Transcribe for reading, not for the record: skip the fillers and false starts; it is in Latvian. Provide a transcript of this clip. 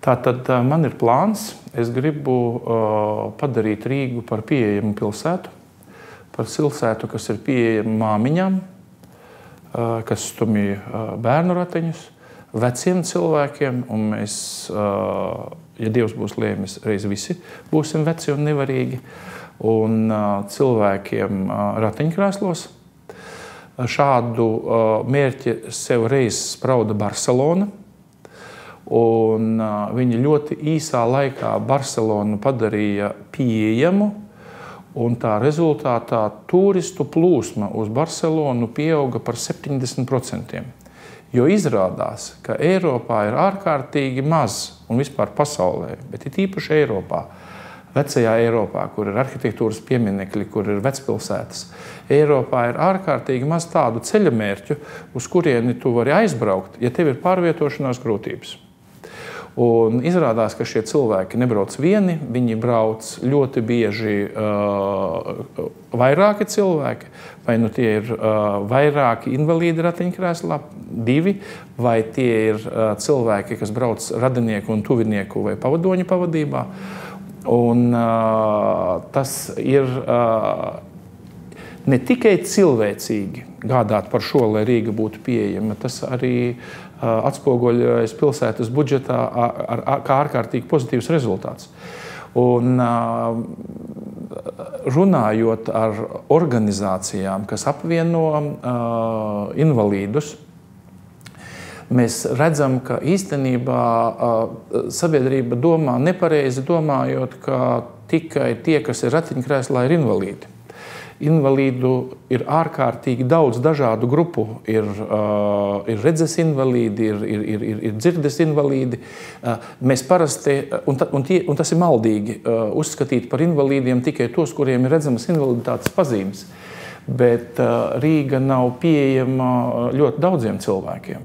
Tātad man ir plāns. Es gribu padarīt Rīgu par pieejamu pilsētu, par pilsētu, kas ir pieejama māmiņām, kas stumj bērnu ratiņus, veciem cilvēkiem, un mēs, ja Dievs būs lēmis, reiz visi būsim veci un nevarīgi, un cilvēkiem ratiņkrēslos. Šādu mērķi sev reiz sprauda Barcelona, un viņi ļoti īsā laikā Barcelonu padarīja pieejamu, un tā rezultātā turistu plūsma uz Barcelonu pieauga par 70%. Jo izrādās, ka Eiropā ir ārkārtīgi maz, un vispār pasaulē, bet it īpaši Eiropā, vecajā Eiropā, kur ir arhitektūras pieminekļi, kur ir vecpilsētas, Eiropā ir ārkārtīgi maz tādu ceļamērķu, uz kurieni tu vari aizbraukt, ja tev ir pārvietošanās grūtības. Un izrādās, ka šie cilvēki nebrauc vieni, viņi brauc ļoti bieži vairāki cilvēki, vai nu tie ir vairāki invalīdi ratiņkrēslā, 2, vai tie ir cilvēki, kas brauc radinieku un tuvinieku vai pavadoņu pavadībā. Un tas ir ne tikai cilvēcīgi gādāt par šo, lai Rīga būtu pieejama, tas arī atspoguļojas pilsētas budžetā kā ārkārtīgi pozitīvs rezultāts. Un runājot ar organizācijām, kas apvieno invalīdus, mēs redzam, ka īstenībā sabiedrība domā nepareizi domājot, ka tikai tie, kas ir ratiņkrēslā, ir invalīdi. Invalīdu ir ārkārtīgi daudz dažādu grupu. Ir redzes invalīdi, ir dzirdes invalīdi. Mēs parasti, un tas ir maldīgi, uzskatīt par invalīdiem tikai tos, kuriem ir redzamas invaliditātes pazīmes. Bet Rīga nav pieejama ļoti daudziem cilvēkiem.